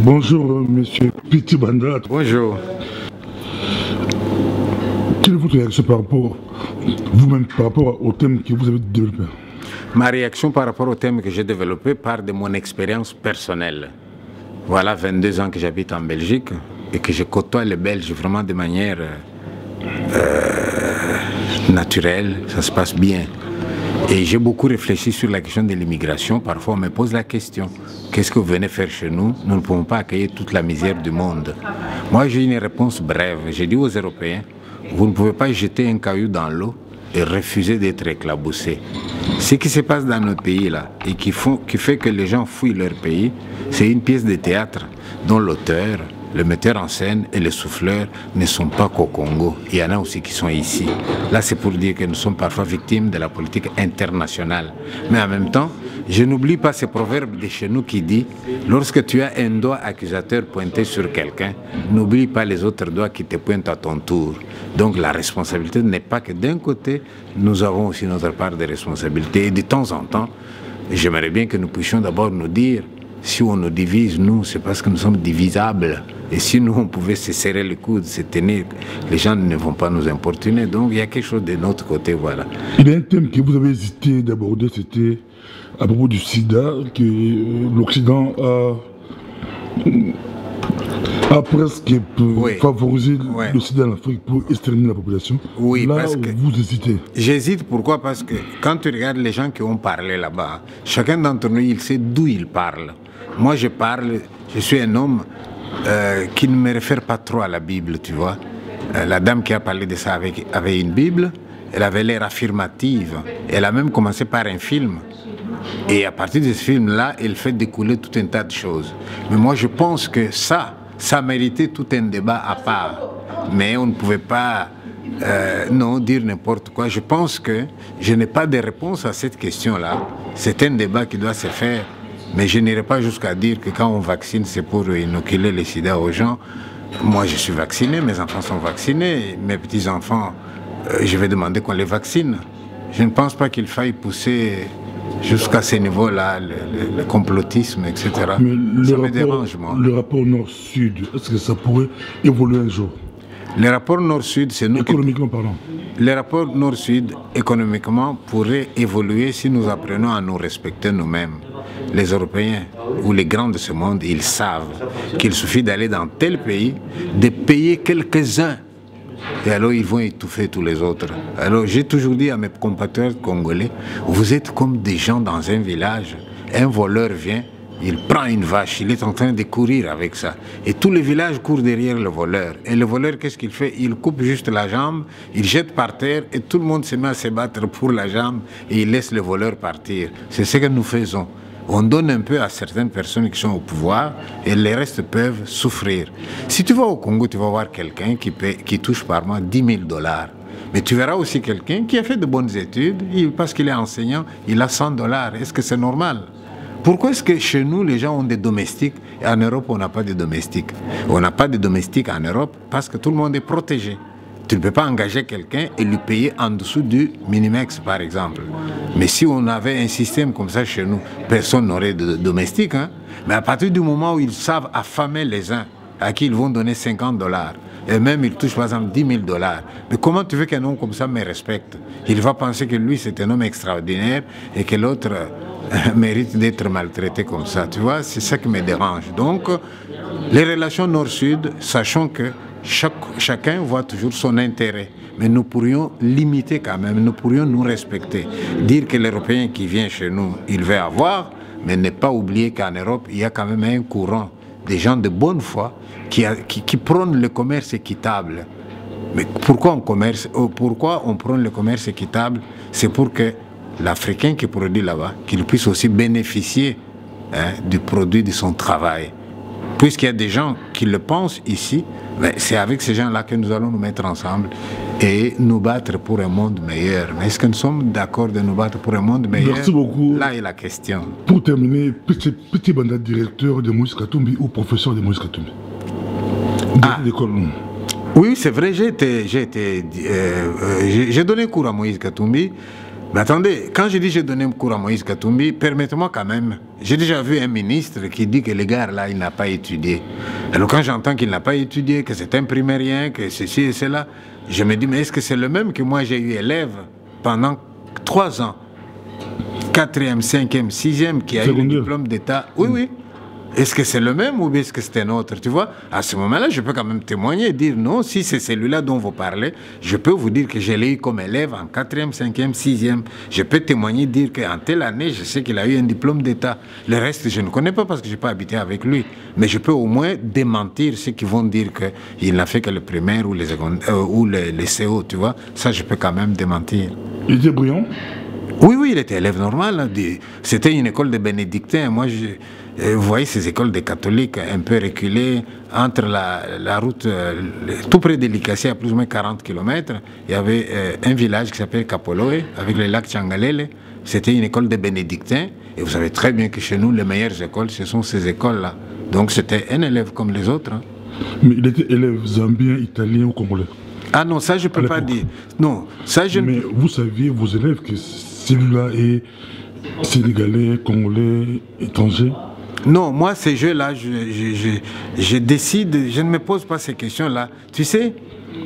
Bonjour, monsieur Petit Banda. Bonjour. Quelle est votre réaction par rapport, vous-même, par rapport au thème que vous avez développé? Ma réaction par rapport au thème que j'ai développé part de mon expérience personnelle. Voilà 22 ans que j'habite en Belgique et que je côtoie les Belges vraiment de manière naturelle, ça se passe bien. Et j'ai beaucoup réfléchi sur la question de l'immigration. Parfois, on me pose la question, qu'est-ce que vous venez faire chez nous? Nous ne pouvons pas accueillir toute la misère du monde. Moi, j'ai une réponse brève. J'ai dit aux Européens, vous ne pouvez pas jeter un caillou dans l'eau et refuser d'être éclaboussé. Ce qui se passe dans nos pays là et qui fait que les gens fuient leur pays, c'est une pièce de théâtre dont l'auteur, le metteur en scène et le souffleur ne sont pas qu'au Congo. Il y en a aussi qui sont ici. Là, c'est pour dire que nous sommes parfois victimes de la politique internationale. Mais en même temps, je n'oublie pas ce proverbe de chez nous qui dit « Lorsque tu as un doigt accusateur pointé sur quelqu'un, n'oublie pas les autres doigts qui te pointent à ton tour. » Donc la responsabilité n'est pas que d'un côté, nous avons aussi notre part de responsabilité. Et de temps en temps, j'aimerais bien que nous puissions d'abord nous dire si on nous divise, nous, c'est parce que nous sommes divisables. Et si nous, on pouvait se serrer les coudes, se tenir, les gens ne vont pas nous importuner. Donc, il y a quelque chose de notre côté, voilà. Il y a un thème que vous avez hésité d'aborder, c'était à propos du sida, que l'Occident a presque favorisé le sida en Afrique pour exterminer la population. Oui, là, parce que vous hésitez. J'hésite, pourquoi? Parce que quand tu regardes les gens qui ont parlé là-bas, chacun d'entre nous, il sait d'où il parle. Moi, je parle, je suis un homme qui ne me réfère pas trop à la Bible, tu vois. La dame qui a parlé de ça avait une Bible, elle avait l'air affirmative. Elle a même commencé par un film. Et à partir de ce film-là, elle fait découler tout un tas de choses. Mais moi, je pense que ça méritait tout un débat à part. Mais on ne pouvait pas non dire n'importe quoi. Je pense que je n'ai pas de réponse à cette question-là. C'est un débat qui doit se faire. Mais je n'irai pas jusqu'à dire que quand on vaccine, c'est pour inoculer le sida aux gens. Moi, je suis vacciné, mes enfants sont vaccinés, mes petits-enfants, je vais demander qu'on les vaccine. Je ne pense pas qu'il faille pousser jusqu'à ce niveau-là, le complotisme, etc. Mais ça me dérange, moi. Le rapport Nord-Sud, est-ce que ça pourrait évoluer un jour? Le rapport Nord-Sud, c'est nous... Économiquement parlant. Le rapport Nord-Sud, économiquement, pourrait évoluer si nous apprenons à nous respecter nous-mêmes. Les Européens ou les grands de ce monde, ils savent qu'il suffit d'aller dans tel pays, de payer quelques-uns. Et alors ils vont étouffer tous les autres. Alors j'ai toujours dit à mes compatriotes congolais, vous êtes comme des gens dans un village, un voleur vient, il prend une vache, il est en train de courir avec ça. Et tout le village court derrière le voleur. Et le voleur, qu'est-ce qu'il fait? Il coupe juste la jambe, il jette par terre et tout le monde se met à se battre pour la jambe et il laisse le voleur partir. C'est ce que nous faisons. On donne un peu à certaines personnes qui sont au pouvoir et les restes peuvent souffrir. Si tu vas au Congo, tu vas voir quelqu'un qui touche par mois 10 000 $. Mais tu verras aussi quelqu'un qui a fait de bonnes études, parce qu'il est enseignant, il a 100 $. Est-ce que c'est normal? Pourquoi est-ce que chez nous, les gens ont des domestiques et en Europe, on n'a pas de domestiques? On n'a pas de domestiques en Europe parce que tout le monde est protégé. Tu ne peux pas engager quelqu'un et lui payer en dessous du Minimex, par exemple. Mais si on avait un système comme ça chez nous, personne n'aurait de domestique. Hein? Mais à partir du moment où ils savent affamer les uns, à qui ils vont donner 50 $, et même ils touchent par exemple 10 000 $, mais comment tu veux qu'un homme comme ça me respecte? Il va penser que lui c'est un homme extraordinaire et que l'autre mérite d'être maltraité comme ça. Tu vois, c'est ça qui me dérange. Donc, les relations Nord-Sud, sachant que chacun voit toujours son intérêt. Mais nous pourrions limiter quand même, nous pourrions nous respecter. Dire que l'Européen qui vient chez nous, il veut avoir, mais ne pas oublier qu'en Europe, il y a quand même un courant des gens de bonne foi qui prônent le commerce équitable. Mais pourquoi on prône le commerce équitable? C'est pour que l'Africain qui produit là-bas, qu'il puisse aussi bénéficier du produit de son travail. Puisqu'il y a des gens qui le pensent ici, c'est avec ces gens-là que nous allons nous mettre ensemble et nous battre pour un monde meilleur. Mais est-ce que nous sommes d'accord de nous battre pour un monde meilleur? Merci beaucoup. Là est la question. Pour terminer, Petit Banda, directeur de Moïse Katumbi ou professeur de Moïse Katumbi? Oui, c'est vrai, j'ai donné cours à Moïse Katumbi. Mais attendez, quand je dis j'ai donné un cours à Moïse Katumbi, permettez-moi quand même. J'ai déjà vu un ministre qui dit que le gars là, il n'a pas étudié. Alors quand j'entends qu'il n'a pas étudié, que c'est un primérien, que ceci et cela, je me dis, mais est-ce que c'est le même que moi j'ai eu élève pendant 3 ans, 4e, 5e, 6e, qui a eu le diplôme d'État? Oui, oui. Est-ce que c'est le même ou est-ce que c'est un autre? Tu vois, à ce moment-là, je peux quand même témoigner et dire non, si c'est celui-là dont vous parlez, je peux vous dire que je l'ai eu comme élève en 4e, 5e, 6e. Je peux témoigner et dire qu'en telle année, je sais qu'il a eu un diplôme d'État. Le reste, je ne connais pas parce que je n'ai pas habité avec lui. Mais je peux au moins démentir ceux qui vont dire qu'il n'a fait que le primaire ou les CO, tu vois. Ça, je peux quand même démentir. Il était brillant? Oui, oui, il était élève normal. Hein. C'était une école de bénédictins. Moi, vous voyez ces écoles de catholiques un peu reculées entre la route, tout près de Likassi, à plus ou moins 40 km, il y avait un village qui s'appelle Kapoloé, avec le lac Tchangalele. C'était une école de bénédictins. Et vous savez très bien que chez nous, les meilleures écoles, ce sont ces écoles-là. Donc c'était un élève comme les autres. Hein. Mais il était élève zambien, italien ou congolais? Ah non, ça je ne peux pas dire. Non, ça je Mais vous saviez, vos élèves, que celui-là est sénégalais, congolais, étranger? Non, moi, ces jeux-là, je décide, je ne me pose pas ces questions-là. Tu sais?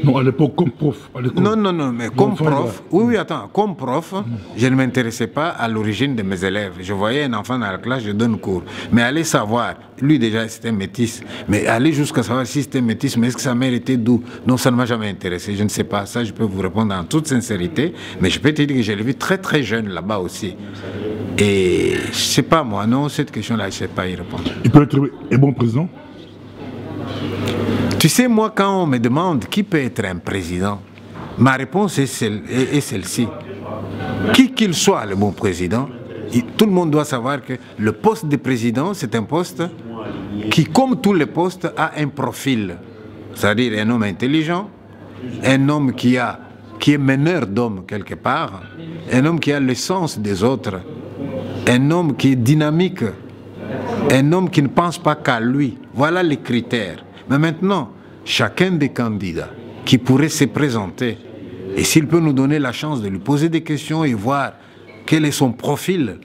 Non, à l'époque, comme prof. Non, non, non, mais comme prof, oui, attends, comme prof, je ne m'intéressais pas à l'origine de mes élèves. Je voyais un enfant dans la classe, je donne cours. Mais aller savoir, lui déjà c'était métis, mais aller jusqu'à savoir si c'était métis, mais est-ce que sa mère était d'où? Non, ça ne m'a jamais intéressé, je ne sais pas. Ça, je peux vous répondre en toute sincérité, mais je peux te dire que je l'ai vu très très jeune là-bas aussi. Et je ne sais pas moi, non, cette question-là, je ne sais pas y répondre. Il peut être un bon président? Tu sais, moi, quand on me demande qui peut être un président, ma réponse est celle-ci. Qui qu'il soit le bon président, tout le monde doit savoir que le poste de président, c'est un poste qui, comme tous les postes, a un profil. C'est-à-dire un homme intelligent, un homme qui est meneur d'hommes quelque part, un homme qui a le sens des autres, un homme qui est dynamique, un homme qui ne pense pas qu'à lui. Voilà les critères. Mais maintenant, chacun des candidats qui pourrait se présenter, et s'il peut nous donner la chance de lui poser des questions et voir quel est son profil,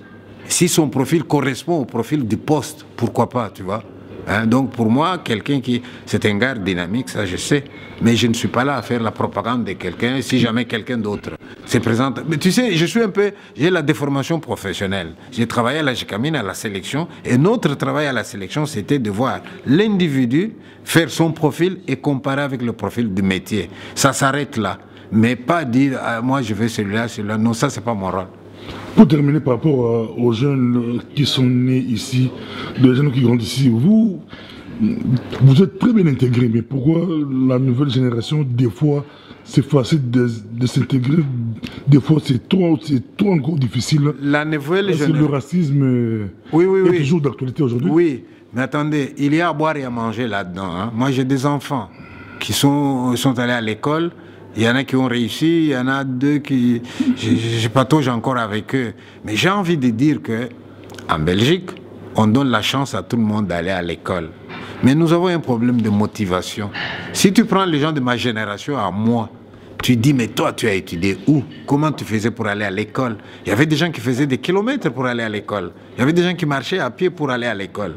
si son profil correspond au profil du poste, pourquoi pas, tu vois. Hein, donc pour moi, quelqu'un c'est un gars dynamique, ça je sais, mais je ne suis pas là à faire la propagande de quelqu'un si jamais quelqu'un d'autre se présente. Mais tu sais, j'ai la déformation professionnelle. J'ai travaillé à la GICAMINE, à la sélection, et notre travail à la sélection, c'était de voir l'individu faire son profil et comparer avec le profil du métier. Ça s'arrête là, mais pas dire moi je veux celui-là, celui-là. Non, ça c'est pas mon rôle. Pour terminer par rapport aux jeunes qui sont nés ici, les jeunes qui grandissent ici, vous êtes très bien intégrés, mais pourquoi la nouvelle génération, des fois, c'est facile de s'intégrer, des fois c'est trop encore difficile? La nouvelle génération... Le racisme est toujours d'actualité aujourd'hui? Oui, mais attendez, il y a à boire et à manger là-dedans. Hein. Moi j'ai des enfants qui sont allés à l'école. Il y en a qui ont réussi, il y en a 2 qui... Je patauge encore avec eux. Mais j'ai envie de dire qu'en Belgique, on donne la chance à tout le monde d'aller à l'école. Mais nous avons un problème de motivation. Si tu prends les gens de ma génération à moi, tu dis, mais toi, tu as étudié où? Comment tu faisais pour aller à l'école? Il y avait des gens qui faisaient des kilomètres pour aller à l'école. Il y avait des gens qui marchaient à pied pour aller à l'école.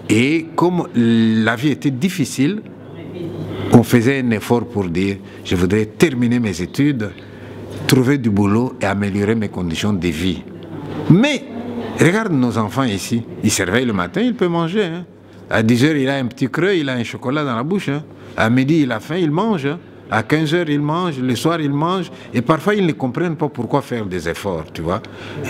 Et comme la vie était difficile, on faisait un effort pour dire, je voudrais terminer mes études, trouver du boulot et améliorer mes conditions de vie. Mais, regarde nos enfants ici, ils se réveillent le matin, ils peuvent manger. Hein. À 10 h, il a un petit creux, il a un chocolat dans la bouche. Hein. À midi, il a faim, il mange. Hein. À 15 h, il mange, le soir, il mange. Et parfois, ils ne comprennent pas pourquoi faire des efforts, tu vois.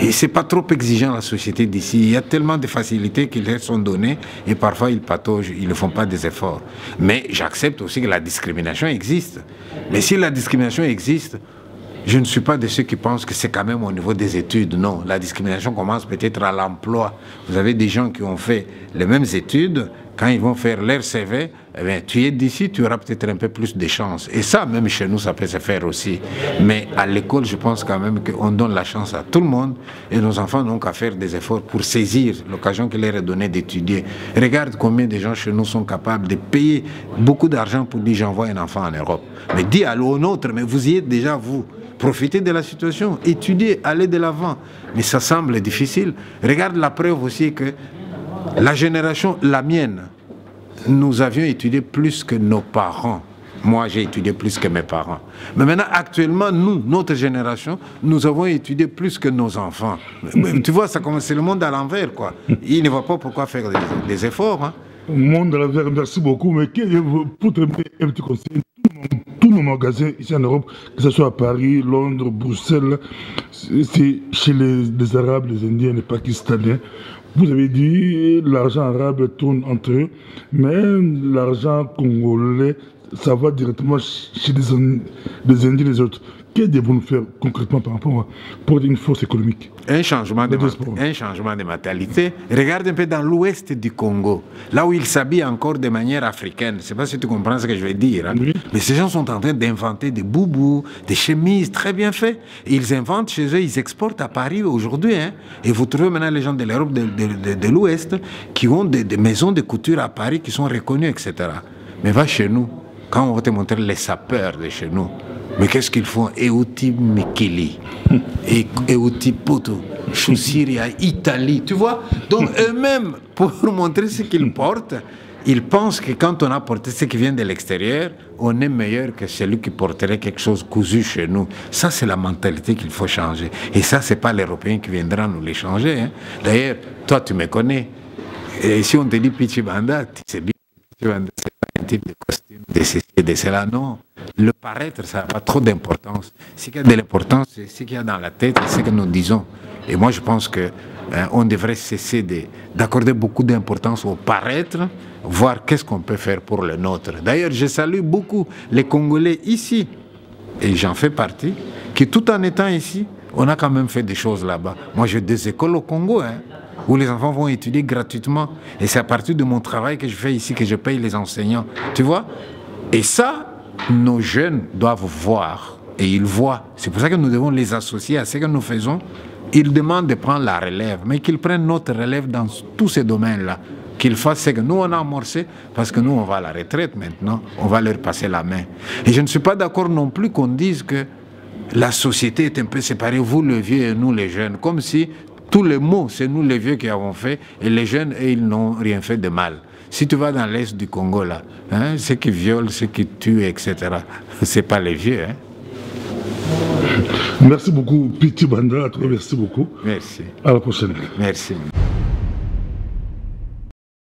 Et c'est pas trop exigeant, la société d'ici. Il y a tellement de facilités qui leur sont données et parfois, ils pataugent, ils ne font pas des efforts. Mais j'accepte aussi que la discrimination existe. Mais si la discrimination existe, je ne suis pas de ceux qui pensent que c'est quand même au niveau des études. Non, la discrimination commence peut-être à l'emploi. Vous avez des gens qui ont fait les mêmes études, quand ils vont faire leur CV, eh bien, tu es d'ici, tu auras peut-être un peu plus de chance. Et ça, même chez nous, ça peut se faire aussi. Mais à l'école, je pense quand même qu'on donne la chance à tout le monde et nos enfants n'ont qu'à faire des efforts pour saisir l'occasion qui leur est donnée d'étudier. Regarde combien de gens chez nous sont capables de payer beaucoup d'argent pour dire j'envoie un enfant en Europe. Mais dis à l'autre, mais vous y êtes déjà vous. Profitez de la situation, étudiez, allez de l'avant. Mais ça semble difficile. Regarde la preuve aussi que la génération, la mienne, nous avions étudié plus que nos parents. Moi, j'ai étudié plus que mes parents. Mais maintenant, actuellement, nous, notre génération, nous avons étudié plus que nos enfants. Tu vois, ça commence, c'est le monde à l'envers, quoi. Il ne voit pas pourquoi faire des efforts. Hein. Monde à l'envers, merci beaucoup. Mais pour terminer, un petit conseil, tous nos magasins ici en Europe, que ce soit à Paris, Londres, Bruxelles, c'est chez les Arabes, les Indiens, les Pakistanais. Vous avez dit l'argent arabe tourne entre eux, mais l'argent congolais, ça va directement chez les Indiens et les autres. Qu'est-ce que vous nous faire concrètement par rapport pour une force économique? Un changement de mentalité. Regarde un peu dans l'ouest du Congo, là où ils s'habillent encore de manière africaine. Je ne sais pas si tu comprends ce que je veux dire. Hein? Oui. Mais ces gens sont en train d'inventer des boubous, des chemises très bien faites. Ils inventent chez eux, ils exportent à Paris aujourd'hui. Hein? Et vous trouvez maintenant les gens de l'Europe de l'ouest qui ont des maisons de couture à Paris qui sont reconnues, etc. Mais va chez nous, quand on va te montrer les sapeurs de chez nous, mais qu'est-ce qu'ils font? Euti Mekili, Euti Poto, Chaussiria, Italie, tu vois? Donc eux-mêmes, pour montrer ce qu'ils portent, ils pensent que quand on a porté ce qui vient de l'extérieur, on est meilleur que celui qui porterait quelque chose cousu chez nous. Ça, c'est la mentalité qu'il faut changer. Et ça, c'est pas l'Européen qui viendra nous les changer. Hein. D'ailleurs, toi, tu me connais. Et si on te dit Pichibanda, tu sais bien que Pichibanda, c'est pas un type de costume, de ceci et de cela, non. Le paraître, ça n'a pas trop d'importance. Ce qui a de l'importance, c'est ce qu'il y a dans la tête, c'est ce que nous disons. Et moi, je pense qu'on devrait cesser d'accorder beaucoup d'importance au paraître, voir qu'est-ce qu'on peut faire pour le nôtre. D'ailleurs, je salue beaucoup les Congolais ici, et j'en fais partie, qui tout en étant ici, on a quand même fait des choses là-bas. Moi, j'ai des écoles au Congo, hein, où les enfants vont étudier gratuitement. Et c'est à partir de mon travail que je fais ici que je paye les enseignants. Tu vois? Et ça, nos jeunes doivent voir, et ils voient. C'est pour ça que nous devons les associer à ce que nous faisons. Ils demandent de prendre la relève, mais qu'ils prennent notre relève dans tous ces domaines-là. Qu'ils fassent ce que nous, on a amorcé, parce que nous, on va à la retraite maintenant. On va leur passer la main. Et je ne suis pas d'accord non plus qu'on dise que la société est un peu séparée, vous le vieux et nous les jeunes, comme si tous les maux, c'est nous les vieux qui avons fait, et les jeunes, et ils n'ont rien fait de mal. Si tu vas dans l'est du Congo, là, hein, ceux qui violent, ceux qui tuent, etc., c'est pas les vieux. Hein. Merci beaucoup, Pichibanda. Merci beaucoup. Merci. À la prochaine. Merci.